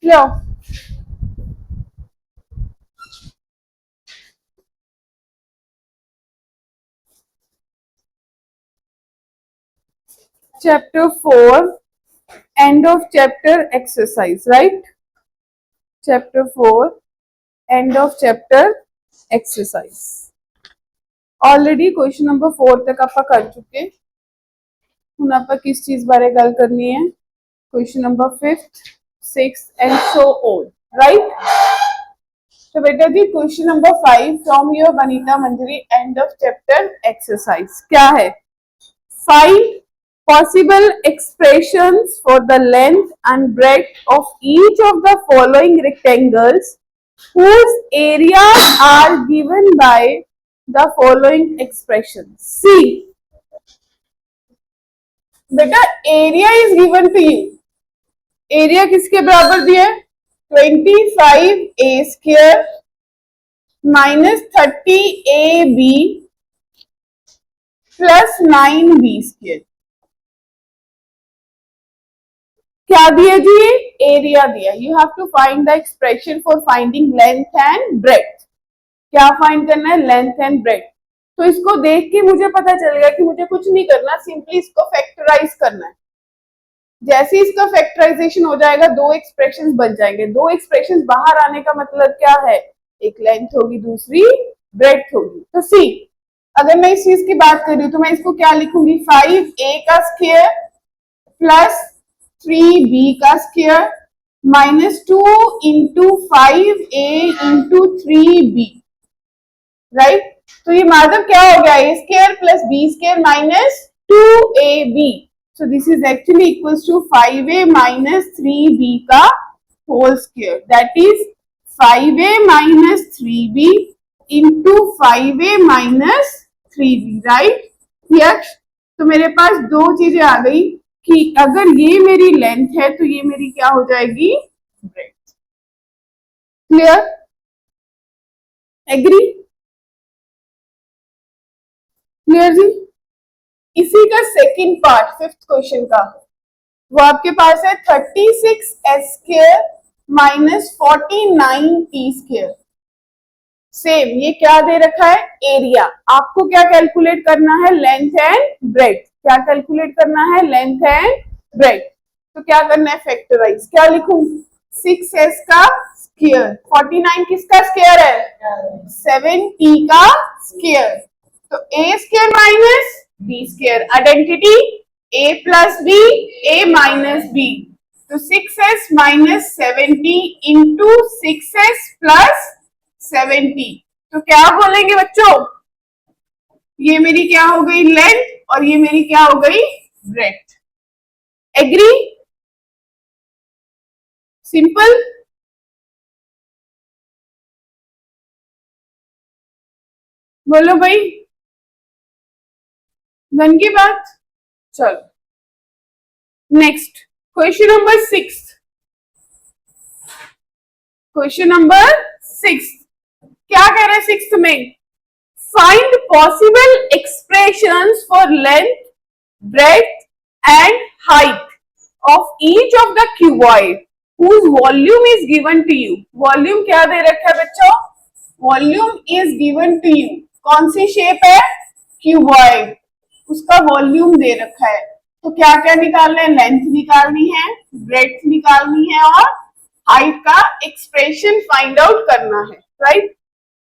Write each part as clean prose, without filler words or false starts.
ले आओ। Chapter 4, end of chapter exercise, right? Chapter 4, end of chapter exercise. Already question number 4 तक आप कर चुके। हुण आप किस चीज बारे गल करनी है? Question number 5th, 6th and so on, right? तो बेटा जी question number 5 from your Vanita Manjari, end of chapter exercise क्या है? Find possible expressions for the length and breadth of each of the following rectangles whose areas are given by the following expressions. See, बेटा area is given to you. Area किसके बराबर दिया है? 25 a square minus 30 ab plus 9b square. क्या दिया जी? Area दिया। You have to find the expression for finding length and breadth. क्या फाइंड करना है? Length and breadth. तो इसको देख के मुझे पता चल गया कि मुझे कुछ नहीं करना, सिंपली इसको फैक्टराइज करना है। जैसे इसका फैक्टराइजेशन हो जाएगा दो एक्सप्रेशंस बन जाएंगे। दो एक्सप्रेशंस बाहर आने का मतलब क्या है? एक लेंथ होगी, दूसरी ब्रेड्थ होगी। तो सी, अगर मैं इस चीज की बात कर रही हूँ तो मैं इसको क्या लिखूंगी? 5a का स्क्वायर प्लस 3b का square minus 2 into 5a into 3b, right? तो ये मतलब क्या हो गया? a square plus b square minus 2ab। So this is actually equals to 5a minus 3b का whole square, that is 5a minus 3b into 5a minus 3b, right? Yes. तो मेरे पास दो चीजें आ गई कि अगर ये मेरी लेंथ है तो ये मेरी क्या हो जाएगी? ब्रेड्थ। क्लियर? एग्री? क्लियर जी? इसी का सेकंड पार्ट 5th क्वेश्चन का, वो आपके पास है 36 s square minus 49 t square. Same, ये क्या दे रखा है? एरिया। आपको क्या कैलकुलेट करना है? Length and breadth. क्या कैलकुलेट करना है? Length and breadth. तो क्या करना है? फैक्टराइज। क्या लिखूं? 6s का स्क्वायर, 49 किसका स्क्वायर है? 7t का स्क्वायर। तो a square minus b square, identity a plus b, a minus b। तो 6s minus 7t into 6s plus 7t। तो क्या बोलेंगे बच्चों? ये मेरी क्या हो गई? लेंथ, और ये मेरी क्या हो गई? ब्रेड्थ। एग्री? सिंपल। बोलो भाई, बन की बात? चलो next question number 6। Question number 6 क्या कह रहे हैं? 6th में find possible expressions for length, breadth and height of each of the cuboid whose volume is given to you। Volume क्या दे रखा है बच्चों? Volume is given to you. कौन सी शेप है? क्यूबॉइड, उसका वॉल्यूम दे रखा है। तो क्या क्या निकालना है? लेंथ निकालनी है, ब्रेड्थ निकालनी है और हाइट का एक्सप्रेशन फाइंड आउट करना है, राइट?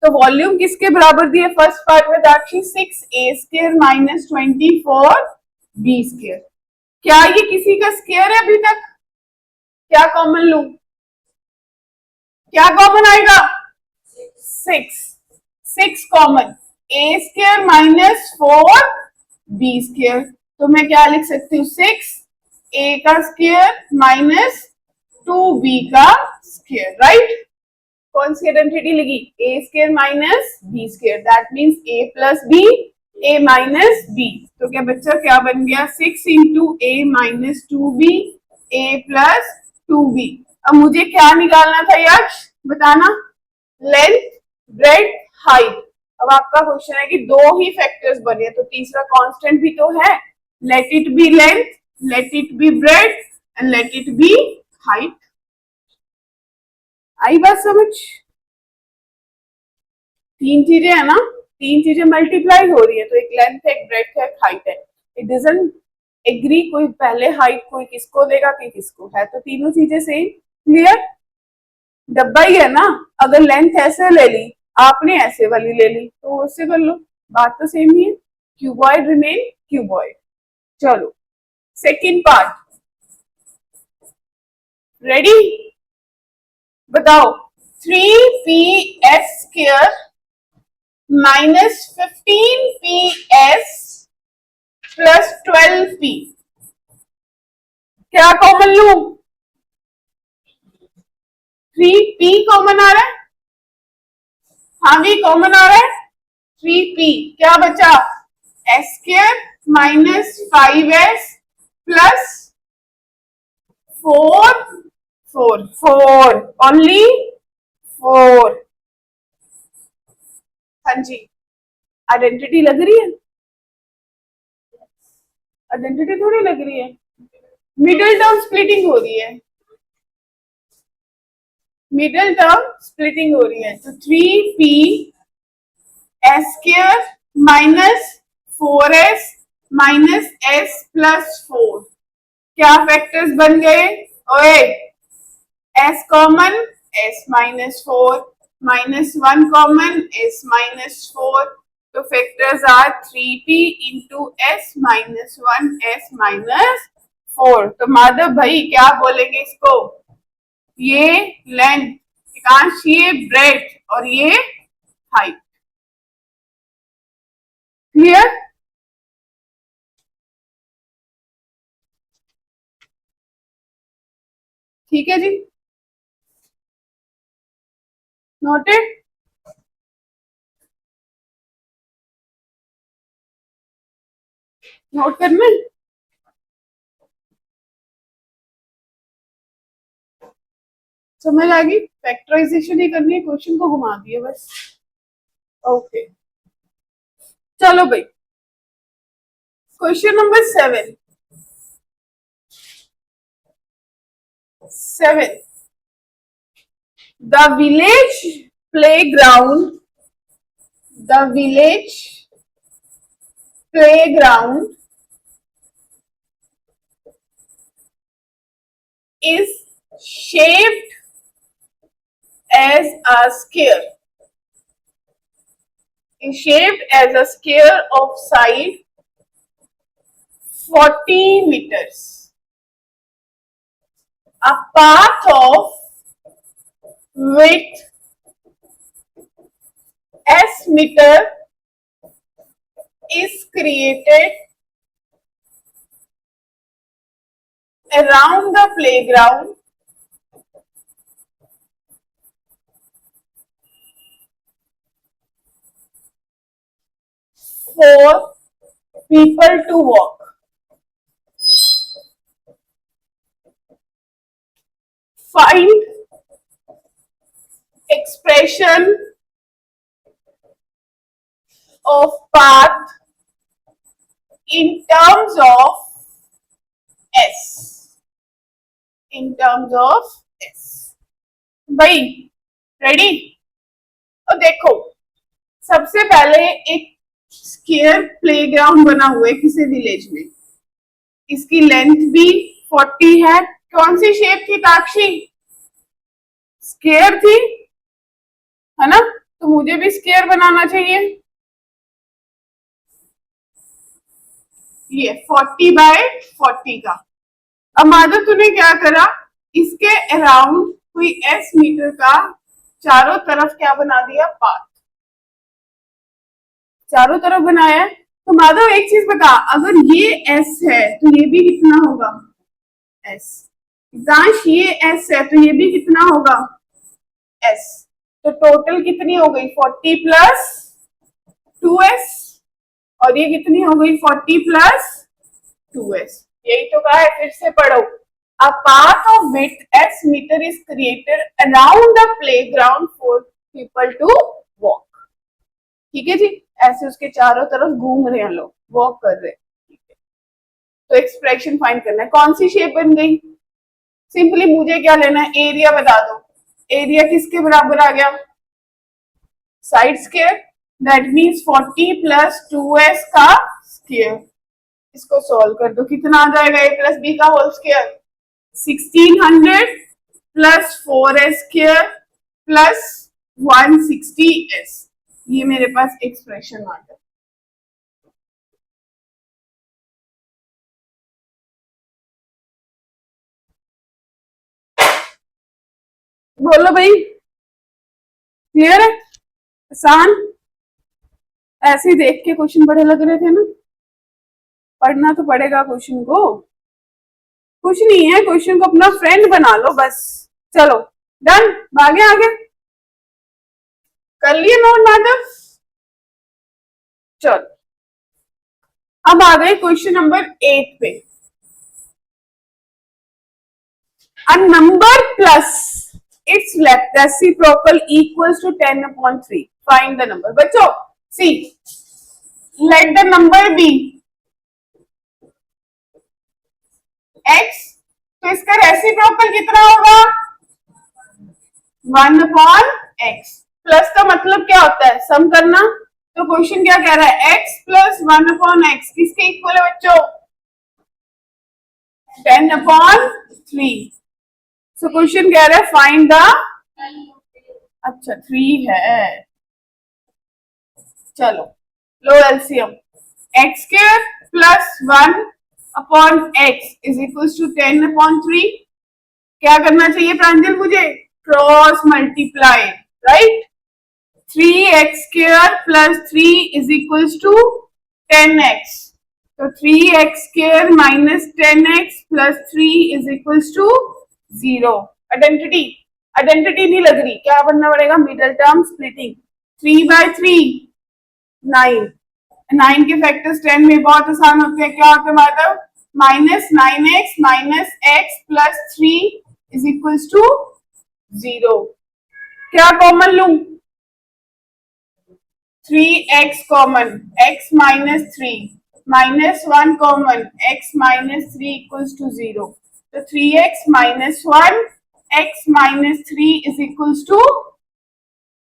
तो वॉल्यूम किसके बराबर दिए? फर्स्ट पार्ट में Dakshi 6a square minus 24b square. क्या ये किसी का स्क्वायर है अभी तक? क्या कॉमन लू? क्या कॉमन आएगा? 6 common, a square minus 4b square. तो मैं क्या लिख सकती हूँ? 6a का स्क्वायर माइनस 2b का स्क्वायर, राइट? कौन सी आइडेंटिटी लगी? a square minus b square, that means a plus b, a minus b। तो क्या बच्चा क्या बन गया? 6 into a minus 2b, a plus 2b। अब मुझे क्या निकालना था यक्ष? बताना। Length, breadth, height. अब आपका क्वेश्चन है कि दो ही फैक्टर्स बने, तो तीसरा कांस्टेंट भी तो है। Let it be length, let it be breadth and let it be height. आई बात समझ? तीन चीजें है ना, तीन चीजें मल्टीप्लाई हो रही है, तो एक लेंथ है, एक ब्रेड्थ है, एक हाइट है। इट डजंट एग्री कोई पहले हाइट कोई किसको देगा कि किसको, है तो तीनों चीजें सेम। क्लियर? डब्बा ही है ना, अगर लेंथ ऐसे ले ली, आपने ऐसे वाली ले ली, तो उससे कर लो, बात तो सेम ही है। Cuboid remain cuboid. चलो सेकंड पार्ट, रेडी? बताओ, 3PS² -15PS + 12P, क्या कॉमन लू? 3P कॉमन आ रहा है, हाँ भी कॉमन आ रहा है। 3P क्या बचा? S² -5S + 4, 4 only 4। हाँ जी, आइडेंटिटी लग रही है? आइडेंटिटी थोड़ी लग रही है, मिडिल टर्म स्प्लिटिंग हो रही है, मिडिल टर्म स्प्लिटिंग हो रही है। तो 3PS² -4S -S + 4, क्या फैक्टर्स बन गए? ओए, S common, S -4, -1 common, S -4, तो factors are 3P × S -1 S -4। तो माधव भाई क्या बोलेंगे इसको? ये लेंथ, एकांश ये ब्रेड्थ और ये हाइट। क्लियर? ठीक है जी, नोटेड। नोट करना है? समझ आ गई? फैक्टराइजेशन ही करनी है, क्वेश्चन को घुमा दिए बस। ओके, चलो भाई, question number 7। The village playground, the village playground is shaped as a square, is shaped as a square of side 40 meters. A path of width S meter is created around the playground for people to walk. Find expression of path in terms of S. In terms of S. भाई ready? और देखो, सबसे पहले एक square playground बना हुआ है किसी विलेज में, इसकी लेंथ भी 40 है। कौन सी शेप थी ताक्षी? स्क्वायर थी, है ना? तो मुझे भी स्क्वायर बनाना चाहिए। ये 40/40 का। अब माधव तूने क्या करा, इसके अराउंड कोई S मीटर का चारों तरफ क्या बना दिया? पाथ, चारों तरफ बनाया है। तो माधव एक चीज बता, अगर ये S है तो ये भी कितना होगा? S। दांश ये S है तो ये भी कितना होगा? S। तो टोटल कितनी हो गई? 40 + 2S, और ये कितनी हो गई? 40 + 2S। यही तो कहा है, फिर से पढ़ो। A path of width S meter is created around the playground for people to walk. ठीक है जी, ऐसे उसके चारों तरफ घूम रहे हैं लोग, वॉक कर रहे हैं। ठीक है, तो एक्सप्रेशन फाइंड करना है। कौन सी शेप बन गई? सिंपली मुझे क्या लेना है? एरिया बता दो। एरिया किसके बराबर आ गया, side square, that means 40 plus 2s का स्क्वायर। इसको सॉल्व कर दो, कितना आ जाएगा a प्लस बी का whole square, 1600 plus 4s square plus 160s। ये मेरे पास एक्सप्रेशन आ गया। बोलो भाई, क्लियर है, आसान, ऐसे ही देख के क्वेश्चन बड़े लग रहे थे ना, पढ़ना तो पड़ेगा क्वेश्चन को, कुछ नहीं है, क्वेश्चन को अपना फ्रेंड बना लो बस। चलो डन, भागे आगे, कर लिए नोट मैडम। चलो अब आ गए क्वेश्चन नंबर 8 पे। A number plus its reciprocal equals to 10/3. Find the number. बच्चों see, let the number be x, तो इसका रेसिप्रोकल कितना होगा 1/x। प्लस का मतलब क्या होता है, सम करना, तो क्वेश्चन क्या कह रहा है, x प्लस 1/x किसके इक्वल है बच्चों, 10/3। सो क्वेश्चन कह रहा है फाइंड द, अच्छा 3 है, चलो लो LCM, x square plus 1/x is equal to 10/3। क्या करना चाहिए प्रांजल मुझे, cross multiply, right, 3x square plus 3 is equal to 10x, तो 3x square minus 10x plus 3 is equal to 0। Identity, identity नहीं लग रही, क्या बनना पड़ेगा, मिडल टर्म स्प्लिटिंग, 3/3 9, 9 के फैक्टर्स 10 में बहुत आसान होते हैं, क्या होते हैं मतलब, minus 9x minus x plus 3 is equal to 0। क्या कॉमन लूं, 3x common, x minus 3 minus 1 common, x minus 3 equals to 0, तो 3x minus 1 x minus 3 is equals to,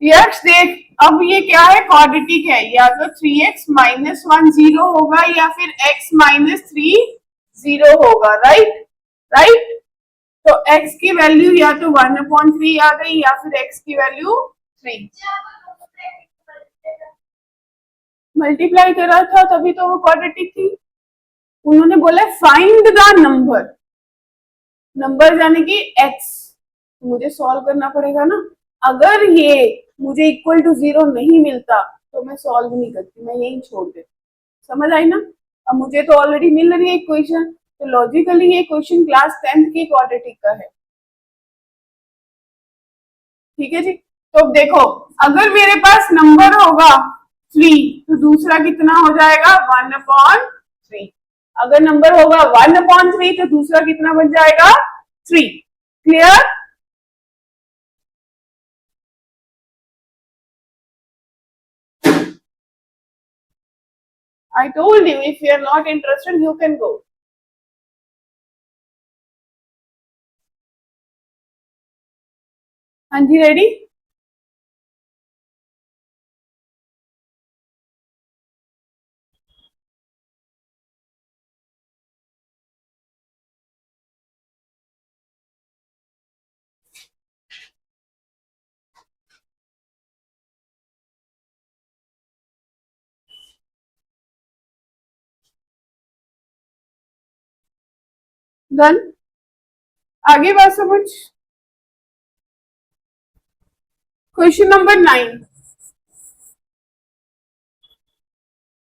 यक्स देख, अब ये क्या है, क्वाड्रेटिक है, या तो 3x माइनस 1 0 होगा या फिर x माइनस 3 0 होगा, राइट राइट। तो x की वैल्यू या तो 1/3 आ गई या फिर x की वैल्यू 3। मल्टीप्लाई करा था तभी तो वो क्वाड्रेटिक थी। उन्होंने बोला फाइंड द नंबर, नंबर यानी कि x, मुझे सॉल्व करना पड़ेगा ना। अगर ये मुझे इक्वल टू 0 नहीं मिलता तो मैं सॉल्व नहीं करती, मैं यही छोड़ देती, समझ आई ना। अब मुझे तो ऑलरेडी मिल रही है इक्वेशन, तो लॉजिकली ये क्वेश्चन क्लास 10th की क्वाड्रेटिक का है, ठीक है जी। तो देखो, अगर मेरे पास नंबर होगा 3 तो दूसरा कितना हो जाएगा 1/3, अगर नंबर होगा 1/3 तो दूसरा कितना बन जाएगा 3। Clear, I told you if you are not interested you can go. हाँ जी रेडी, डन, आगे बात समझ। क्वेश्चन नंबर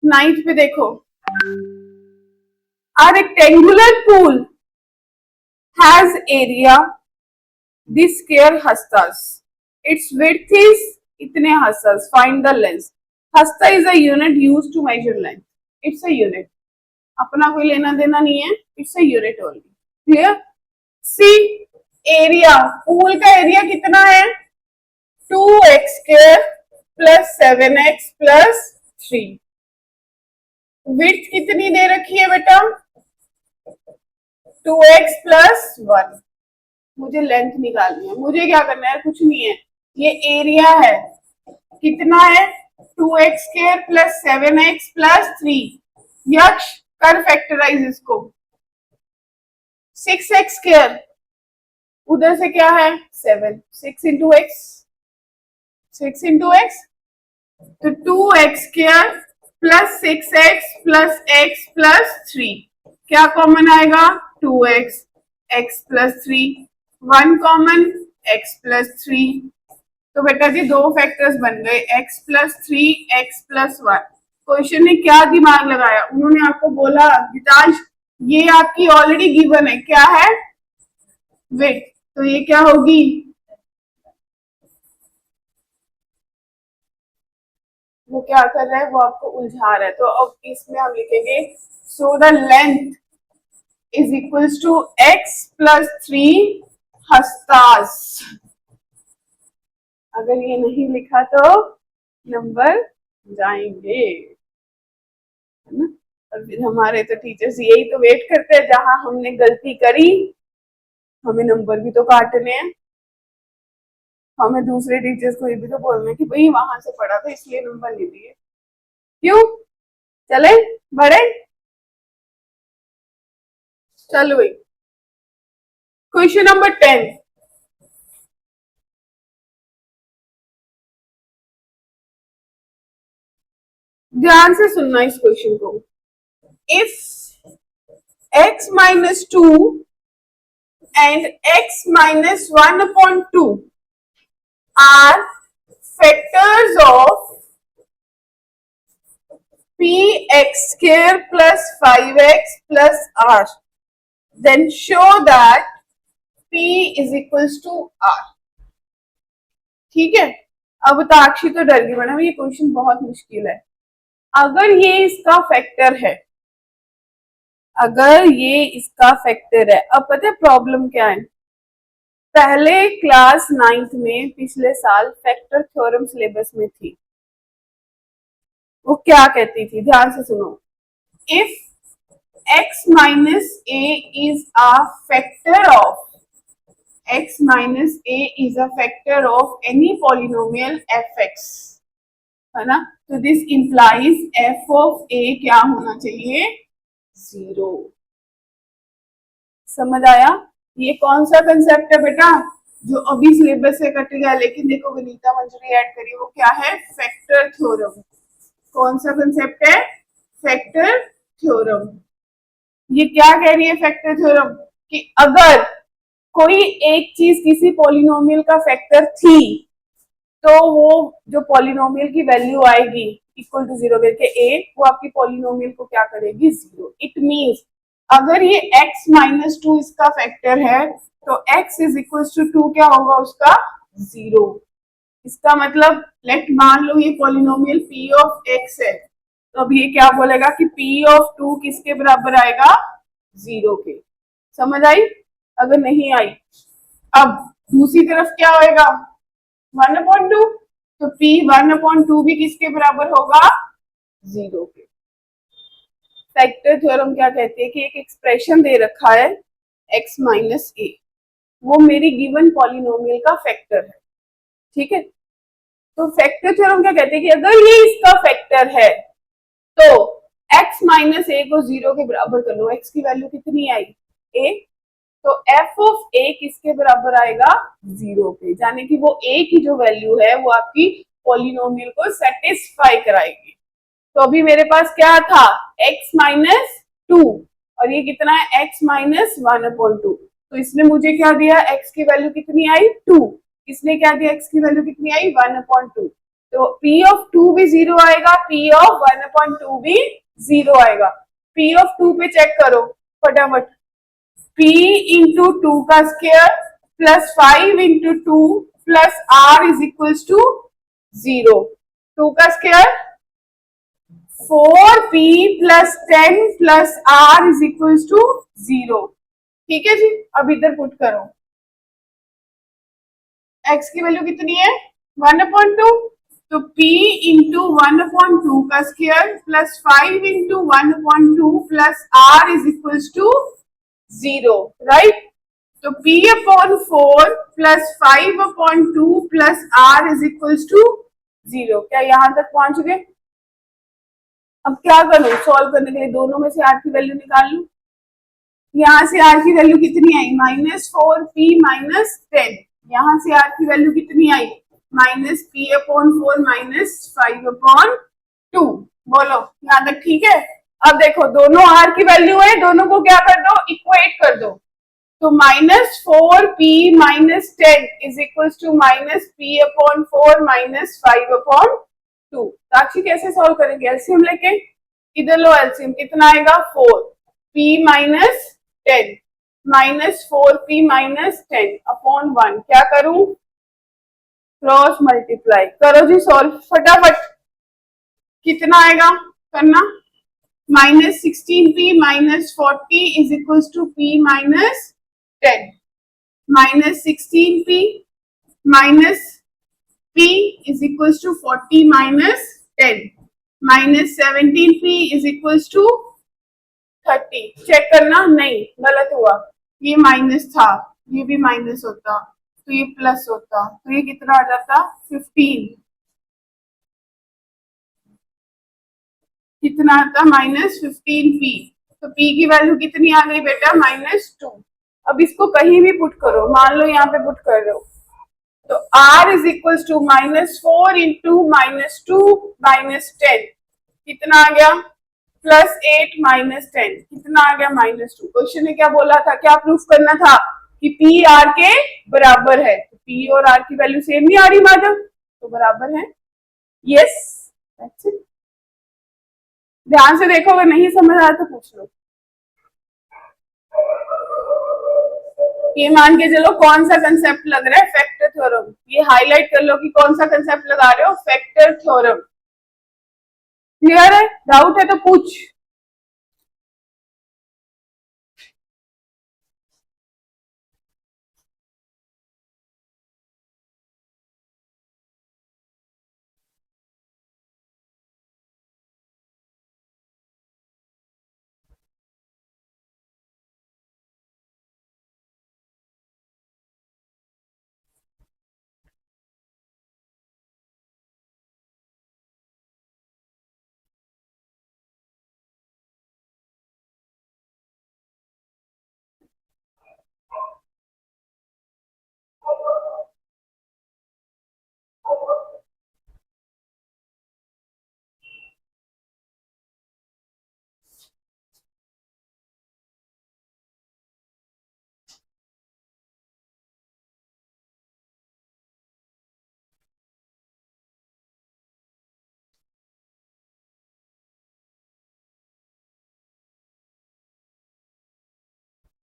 9 पे देखो, a rectangular pool has area this square hastas, its width is इतने hastas, find the length। hasta is a unit used to measure length, it's a unit, अपना कोई लेना देना नहीं है, it's a unit only। Clear, see area, pool का area कितना है 2x square plus 7x plus 3, width कितनी दे रखी है बेटा 2x प्लस 1, मुझे लेंथ निकालनी है। मुझे क्या करना है, कुछ नहीं है, ये एरिया है, कितना है 2x² प्लस 7x प्लस 3। यक्ष कर फैक्टराइज इसको, 6x², उधर से क्या है 7, 6 इंटू एक्स, 6 इंटू एक्स, तो 2x² plus 6x plus x plus 3, क्या कॉमन आएगा 2x, x plus 3, 1 common x plus 3। तो बेटा जी दो फैक्टर्स बन गए, x plus 3, x plus 1। Question ने क्या दिमाग लगाया, उन्होंने आपको बोला गीतांश ये आपकी ऑलरेडी गिवन है, क्या है विड्थ, तो ये क्या होगी, वो क्या कर रहा है, वो आपको उलझा रहा है। तो अब इसमें हम लिखेंगे so the length is equals to x plus 3 हस्तास। अगर ये नहीं लिखा तो नंबर जाएंगे, है ना। और फिर हमारे तो टीचर्स यही तो वेट करते हैं, जहां हमने गलती करी हमें नंबर भी तो काटने हैं, हमें दूसरे टीचर्स को ये भी तो बोलना है कि भाई वहां से पढ़ा था इसलिए नंबर नहीं दिए। क्यों, चले बढ़े, चलो भाई क्वेश्चन नंबर 10। ध्यान से सुनना इस क्वेश्चन को। If x minus 2 and x minus 1/2 are factors of px² plus 5x plus r, then show that p is equals to r। ठीक है, अब ताक्षी तो डर गई, मैडम ये क्वेश्चन बहुत मुश्किल है। अगर ये इसका फैक्टर है, अगर ये इसका फैक्टर है, अब पता है प्रॉब्लम क्या है, पहले क्लास 9th में पिछले साल फैक्टर थ्योरम सिलेबस में थी, वो क्या कहती थी, ध्यान से सुनो। If x minus a is a factor of, x minus a is a factor of any polynomial fx, है ना, तो this implies f of a क्या होना चाहिए 0। समझ आया, ये कौन सा कंसेप्ट है बेटा, जो अभी सिलेबस से कट गया, लेकिन देखो विनीता मंजरी ऐड करी, वो क्या है फैक्टर थ्योरम। कौन सा कंसेप्ट है, फैक्टर थ्योरम। ये क्या कह रही है फैक्टर थ्योरम, कि अगर कोई एक चीज किसी पॉलिनोमियल का फैक्टर थी, तो वो जो पॉलिनोमियल की वैल्यू आएगी इक्वल टू 0 करके a, वो आपकी पॉलिनोमियल को क्या करेगी 0। इट मींस अगर ये x माइनस 2 इसका फैक्टर है, तो x इज इक्वल टू 2 क्या होगा उसका 0। इसका मतलब लेट मान लो ये पॉलिनोमियल p ऑफ x है, तो अब ये क्या बोलेगा कि p ऑफ 2 किसके बराबर आएगा 0 के। समझ आई, अगर नहीं आई, अब दूसरी तरफ क्या होएगा 1/2, तो p 1/2 भी किसके बराबर होगा 0 के। फैक्टर थ्योरम क्या कहती है कि एक एक्सप्रेशन दे रखा है x माइनस a, वो मेरी गिवन पॉलिनोमियल का फैक्टर है, ठीक है। तो फैक्टर थ्योरम क्या कहते हैं कि अगर ये इसका फैक्टर है, तो x माइनस a को 0 के बराबर कर लो, x की वैल्यू कितनी आई a, तो f ऑफ a किसके बराबर आएगा 0 पे, यानी कि वो a की जो वैल्यू है वो आपकी पॉलिनोमियल को सेटिस्फाई कराएगी। तो अभी मेरे पास क्या था x माइनस 2, और ये कितना है x माइनस 1/2, तो इसने मुझे क्या दिया x की वैल्यू कितनी आई 2, इसने क्या दिया x की वैल्यू कितनी आई 1/2, तो p ऑफ 2 भी 0 आएगा, p ऑफ 1/2 भी 0 आएगा। p ऑफ 2 पे चेक करो फटाफट, p इंटू 2 का square plus 5 into 2 plus r is equal to 0, 2 का square 4p plus 10 plus r is equal to 0। ठीक है जी, अब इधर पुट करो, x की वैल्यू कितनी है 1/2, तो p इंटू 1/2 का square plus 5 into 1/2 plus r is equal to 0, right. तो P upon 4 plus 5 upon 2 plus R is equals to 0। क्या यहां तक पहुंच गए? अब क्या करूं सॉल्व करने के लिए? दोनों में से R की वैल्यू निकाल लूं। यहां से R की वैल्यू कितनी आई? -4P minus 10। यहां से R की वैल्यू कितनी आई? -P upon 4 minus 5 upon 2। बोलो यहां तक ठीक है? अब देखो दोनों R की वैल्यू है, दोनों को क्या कर दो? इक्वेट कर दो। तो -4P minus 10 is equal to -P upon 4 minus 5 upon 2। Sakshi कैसे सॉल्व करेंगे? एलसीएम लेके इधर लो एलसीएम, कितना आएगा? 4P minus 10 -4P minus 10 upon 1। क्या करूं? क्रॉस मल्टीप्लाई करो जी, सॉल्व फटाफट। कितना आएगा करना? -16P minus 40 is equal to P minus 10। -16P minus P is equal to 40 minus 10। -17P is equal to 30। Check करना, नहीं गलत हुआ, ये माइनस था, ये भी माइनस होता तो ये प्लस होता, तो ये कितना आ जाता? 15। कितना आता? -15P। तो P की वैल्यू कितनी आ गई बेटा? -2। अब इसको कहीं भी पुट करो, मान लो यहाँ पे पुट कर रहे हो, तो R is equal to -4 into -2 -10। कितना आ गया? +8 -10। कितना आ गया? -2। क्वेश्चन ने क्या बोला था? क्या प्रूफ करना था? कि P R के बराबर है। तो P और R की वैल्यू सेम नहीं आ रही मैडम, तो बराबर है। Yes that's it. ध्यान से देखो, अगर नहीं समझ आया तो पूछ लो। ये मान के चलो कौन सा कंसेप्ट लग रहा है? Factor theorem. ये हाईलाइट कर लो कि कौन सा कंसेप्ट लगा रहे हो? Factor theorem. क्लियर है? डाउट है तो पूछ।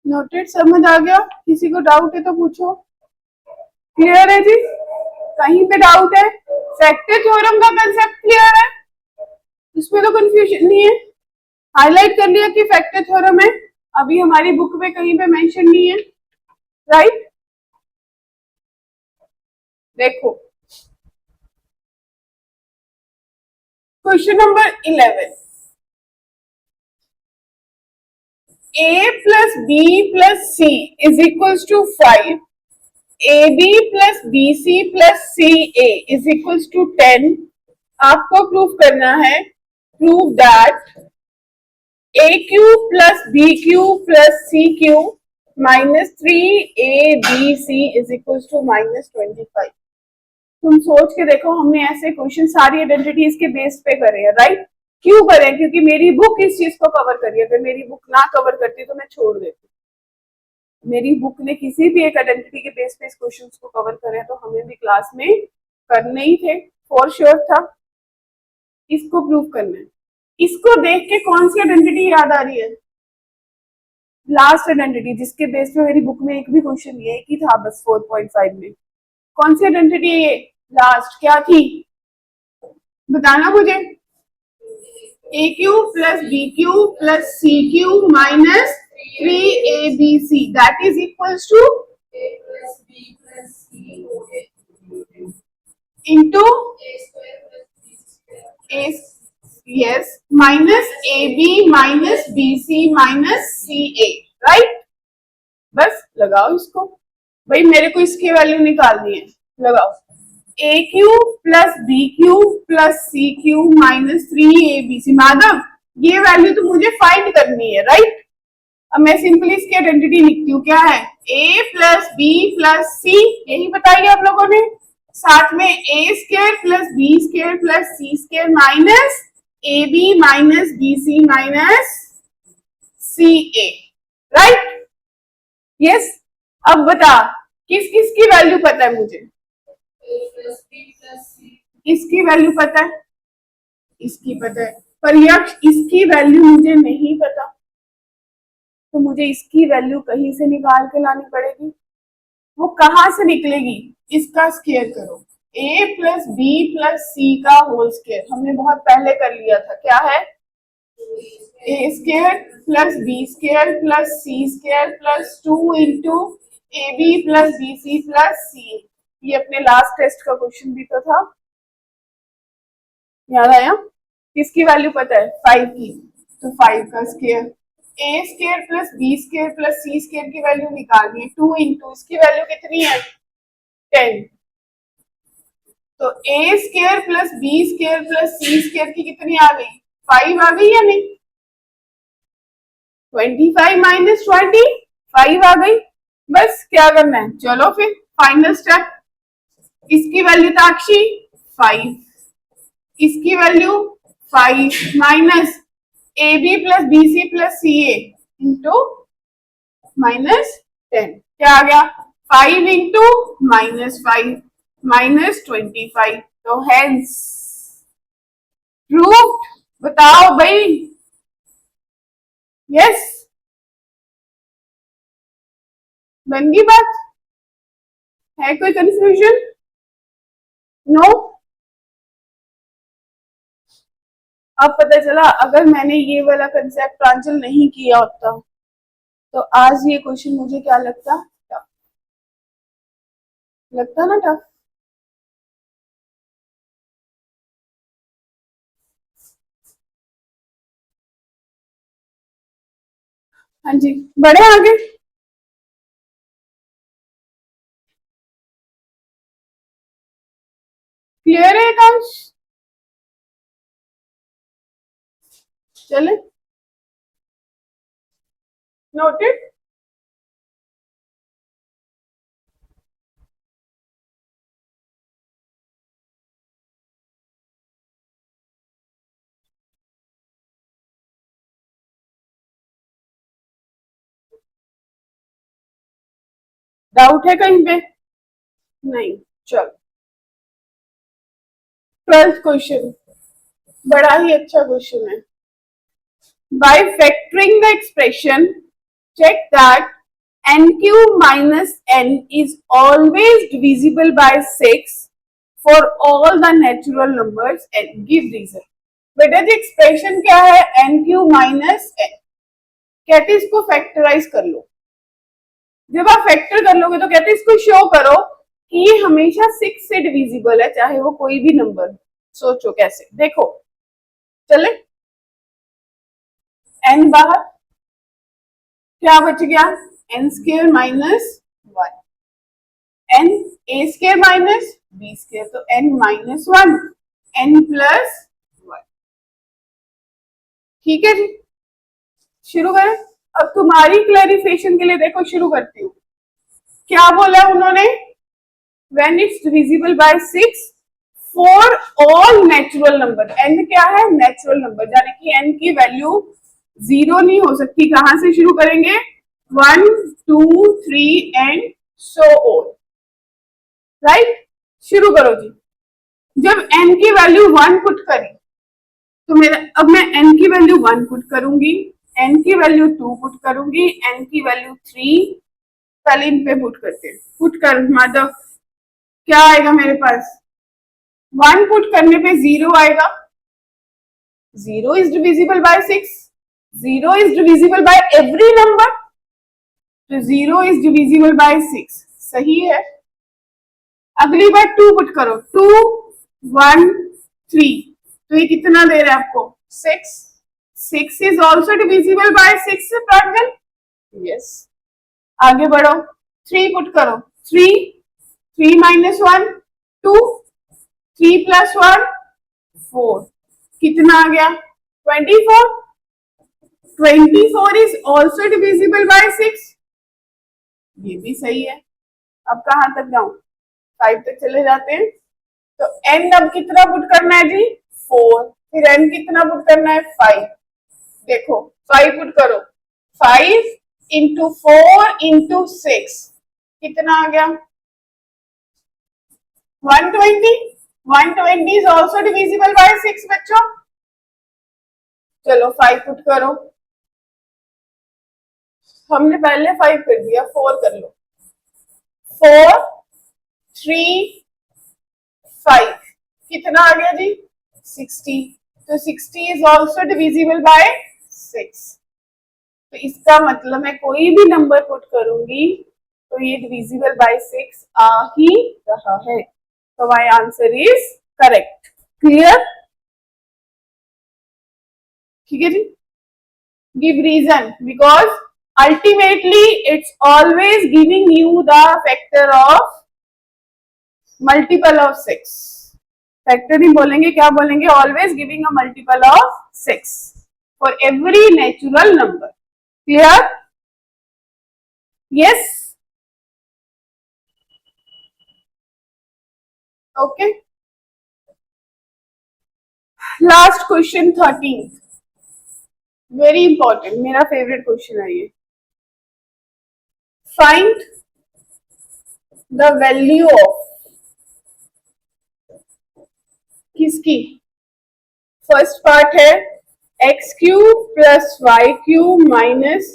नोटेड? समझ आ गया? किसी को डाउट है तो पूछो। क्लियर है जी? कहीं पे डाउट है? फैक्टर थ्योरम का कंसेप्ट क्लियर है? इसमें तो कंफ्यूजन नहीं है। हाईलाइट कर लिया कि फैक्टर थ्योरम है। अभी हमारी बुक में कहीं पे मेंशन नहीं है, राइट? देखो question number 11। A plus B plus C is equals to 5. AB plus BC plus CA is equals to 10. आपको प्रूफ करना है, prove that AQ plus BQ plus CQ minus 3ABC is equals to -25। तुम सोच के देखो, हमने ऐसे question सारी आइडेंटिटीज के बेस पे करे हैं, राइट? क्यों करें? क्योंकि मेरी बुक इस चीज को कवर करी है। अगर मेरी बुक ना कवर करती तो मैं छोड़ देती। मेरी बुक ने किसी भी एक आइडेंटिटी के बेस पे इस क्वेश्चन को कवर करे तो हमें भी क्लास में करने ही थे, फॉर श्योर था। इसको प्रूव करना है। इसको देख के कौन सी आइडेंटिटी याद आ रही है? लास्ट आइडेंटिटी, जिसके बेस पे मेरी बुक में एक भी क्वेश्चन ये एक ही था बस 4.5 में। कौन सी आइडेंटिटी है ये? लास्ट क्या थी बताना मुझे। AQ plus BQ plus CQ minus 3ABC that is equals to A plus B plus C into A, yes, minus AB minus BC minus CA, right? बस लगाओ इसको, भाई मेरे को इसकी वैल्यू निकालनी है, लगाओ a cube plus b cube plus c cube minus 3ab। Madhav ये वैल्यू तो मुझे फाइंड करनी है, राइट। अब मैं सिंपली इसकी आइडेंटिटी लिखती हूँ, क्या है a plus B plus c, यही बताइए आप लोगों ने, साथ में a square plus B square plus C square minus A B minus B C minus C A, right. Yes, अब बता किस किस की वैल्यू पता है मुझे, a प्लस बी प्लस सी, इसकी वैल्यू पता है, इसकी पता है, पर यक्ष इसकी वैल्यू मुझे नहीं पता, तो मुझे इसकी वैल्यू कहीं से निकाल के लानी पड़ेगी। वो कहां से निकलेगी, इसका स्क्वायर करो, a प्लस बी प्लस सी का होल स्क्वायर, हमने बहुत पहले कर लिया था, क्या है a square plus B square plus C square plus 2 into a B plus B C plus c. ये अपने लास्ट टेस्ट का क्वेश्चन भी तो था, याद आया। किसकी वैल्यू पता है 5 की, तो 5 का square, a square plus B square plus C square की वैल्यू निकालनी है, 2 इंटू इसकी वैल्यू कितनी है 10, तो a square plus B square plus C square की कितनी आ गई 5 आ गई या नहीं, 25 माइनस 20 5 आ गई। बस क्या करना है, चलो फिर फाइनल स्टेप, इसकी वैल्यू ताक्षी 5, इसकी value 5 minus A B plus B C plus C A into minus 10, क्या आ गया 5 इंटू माइनस 5 माइनस 25, तो हेंस प्रूव्ड। बताओ भाई, यस बन गई बात, है कोई कंफ्यूजन, नो। अब पता चला, अगर मैंने ये वाला कंसेप्ट प्रांजल नहीं किया होता तो आज ये क्वेश्चन मुझे क्या लगता, टफ लगता ना, टफ। हाँ जी, बढ़े आगे। क्लियर है आकाश, चले नोटेड। डाउट है कहीं पे, नहीं, चलो 12th क्वेश्चन बड़ा ही अच्छा क्वेश्चन है। By factoring the expression, check that nq minus n is always divisible by 6 for all the natural numbers and give reason। बेटा जी एक्सप्रेशन क्या है nq माइनस n, कहते इसको फैक्टराइज कर लो। जब आप फैक्टर कर लोगे तो कहते इसको शो करो कि ये हमेशा 6 से डिविजिबल है, चाहे वो कोई भी नंबर। सोचो कैसे, देखो चले, n बाहर, क्या बच गया n square minus 1, n a square minus b square, तो n माइनस 1 n प्लस 1। ठीक है जी, शुरू करें। अब तुम्हारी क्लैरिफिकेशन के लिए देखो शुरू करती हूँ, क्या बोला उन्होंने, when it's divisible by 6 for all natural number। n क्या है नेचुरल नंबर, यानी कि n की वैल्यू 0 नहीं हो सकती। कहां से शुरू करेंगे 1 2 3 एंड सो ऑन, राइट। शुरू करो जी। जब n की वैल्यू 1 पुट करी तो मेरा, अब मैं n की वैल्यू 1 पुट करूंगी, n की वैल्यू 2 पुट करूंगी, n की वैल्यू 3, पहले इन पे पुट करते हैं, पुट कर माधव, क्या आएगा मेरे पास 1 पुट करने पे 0 आएगा, 0 is divisible by 6, 0 is divisible by every number, तो 0 इज डिविजिबल बाय 6, सही है। अगली बार 2 पुट करो, 2 1 3, तो ये कितना दे रहा है आपको 6, 6 is also divisible by 6 Pranjal, yes. आगे बढ़ो, 3 पुट करो, 3 माइनस 1 2, 3 प्लस 1 4, कितना आ गया 24। 24 इज ऑल्सो डिविजिबल बाय 6, ये भी सही है। अब कहां तक जाऊं, 5 तक चले जाते हैं। तो n अब कितना पुट करना है जी 4, फिर n कितना पुट करना है 5। देखो 5 पुट करो, 5 इंटू 4 इंटू 6 कितना आ गया 120। 120 इज ऑल्सो डिविजिबल बाय 6 बच्चों। चलो 5 पुट करो, हमने पहले 5 कर दिया, 4 कर लो, 4 3 5 कितना आ गया जी 60। तो 60 इज ऑल्सो डिविजिबल बाय 6। तो इसका मतलब मैं कोई भी नंबर पुट करूंगी तो ये डिविजिबल बाय 6 आ ही रहा है। तो my answer is correct. Clear? ठीक है जी। Give reason, because ultimately it's always giving you the factor of multiple of 6। Factor नहीं बोलेंगे, क्या बोलेंगे, always giving a multiple of 6 for every natural number. Clear? Yes, okay. Last question 13, very important, मेरा favourite question है ये। Find the value of किसकी, first part है x cube plus y cube minus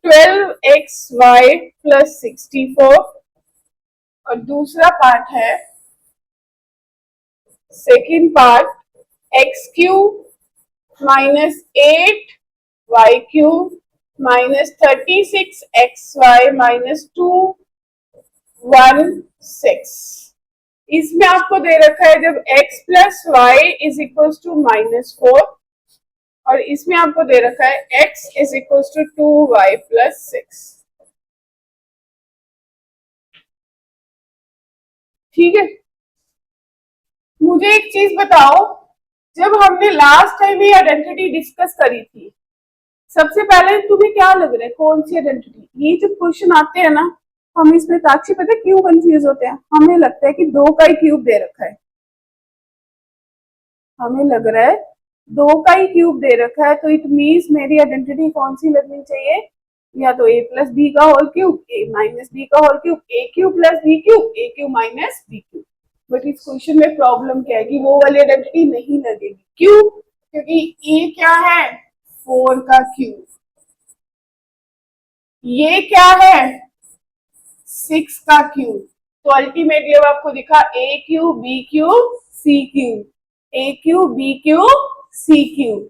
12xy plus 64, और दूसरा part है second part X cube minus 8y cube minus 36xy minus 216। इसमें आपको दे रखा है जब x plus Y is equal to -4, और इसमें आपको दे रखा है x is equal to 2y plus 6। ठीक है, मुझे एक चीज बताओ, जब हमने लास्ट टाइम ये आइडेंटिटी डिस्कस करी थी, सबसे पहले तुम्हें क्या लग रहा है, कौन सी आइडेंटिटी? ये जब क्वेश्चन आते हैं ना, हम इसमें साक्षी पता क्यों कंफ्यूज होते हैं, हमें लगता है कि 2 का ही क्यूब दे रखा है, हमें लग रहा है 2 का ही क्यूब दे रखा है, तो इट मीन्स मेरी आइडेंटिटी कौन सी लगनी चाहिए, या तो a प्लस बी का whole cube, a minus b का whole cube, a cube plus B cube, a cube minus b cube. But इस क्वेश्चन में प्रॉब्लम क्या है कि वो वाली आइडेंटिटी नहीं लगेगी। क्यों? क्योंकि ये क्या है 4 का क्यूब, ये क्या है 6 का क्यूब। तो अल्टीमेटली अब आपको दिखा a cube B cube C cube, a cube B cube C cube.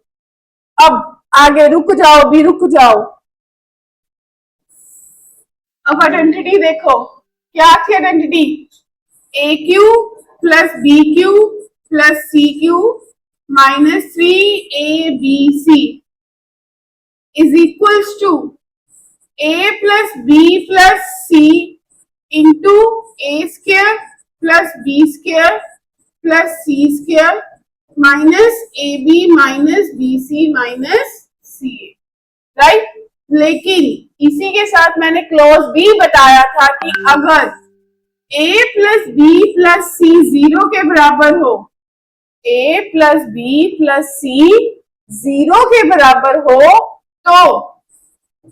अब आगे रुक जाओ, भी रुक जाओ, अब आइडेंटिटी देखो, क्या थी identity, a cube plus B cube plus C cube minus 3abc is equals to a plus B plus C into A square plus B square plus C square minus A B minus B C minus C A. Right? लेकिन इसी के साथ मैंने clause भी बताया था कि अगर a plus B plus C 0 के बराबर हो, a plus B plus C 0 के बराबर हो, तो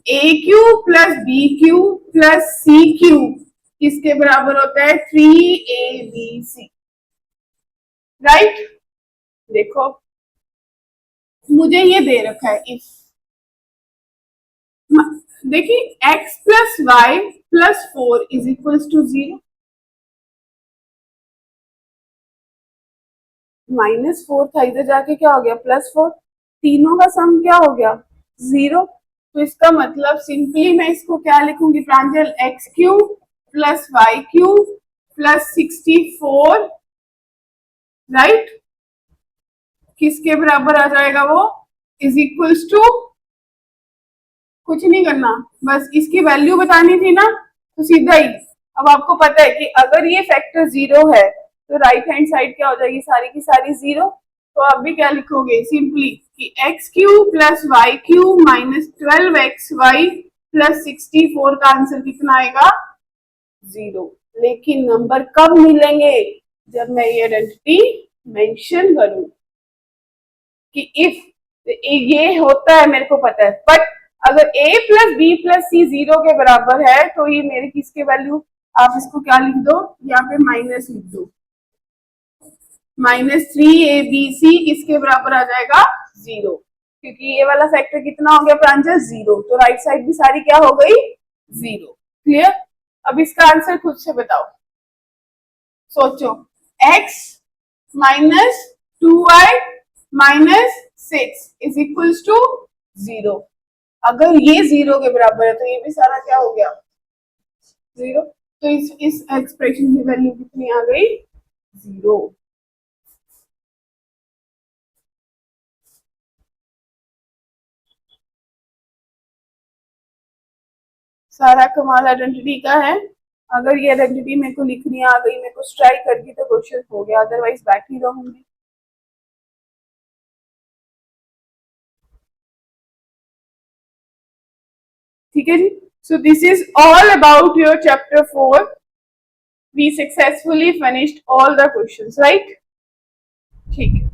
a cube plus B cube plus C cube किसके बराबर होता है 3abc। राइट? देखो मुझे ये दे रखा है, इफ देखिए x plus Y plus 4 is equal to 0, -4 था, इधर जाके क्या हो गया +4, तीनों का सम क्या हो गया 0। तो इसका मतलब सिंपली मैं इसको क्या लिखूंगी Pranjal, x cube plus y cube plus 64, right, किसके बराबर आ जाएगा वो, इज इक्वल्स टू, कुछ नहीं करना, बस इसकी वैल्यू बतानी थी ना, तो सीधा ही। अब आपको पता है कि अगर ये फैक्टर 0 है तो राइट हैंड साइड क्या हो जाएगी, सारी की सारी 0। तो आप भी क्या लिखोगे सिंपली कि X cube plus Y cube minus 12xy plus 64 का आंसर कितना आएगा, 0। लेकिन नंबर कब मिलेंगे, जब मैं ये आइडेंटिटी मेंशन करूं कि इफ ये होता है, मेरे को पता है, बट अगर a plus B plus C 0 के बराबर है तो ये मेरे किसके वैल्यू, आप इसको क्या लिख दो, यहाँ पे माइनस लिख दो, -3abc किसके बराबर आ जाएगा, 0, क्योंकि ये वाला फैक्टर कितना हो गया प्रांजल, 0। तो राइट साइड भी सारी क्या हो गई, 0। क्लियर। अब इसका आंसर खुद से बताओ, सोचो, x minus 2y minus 6 is equals to 0। अगर ये 0 के बराबर है तो ये भी सारा क्या हो गया, 0। तो इस एक्सप्रेशन की वैल्यू कितनी आ गई, 0। सारा कमाल आइडेंटिटी का है। अगर ये आइडेंटिटी मेरे को लिखनी आ गई, मेरे को स्ट्राइक कर गई तो क्वेश्चन हो गया, अदरवाइज बैठी रहूंगी। ठीक है जी। So this is all about your chapter 4। We successfully finished all the questions, right. ठीक है।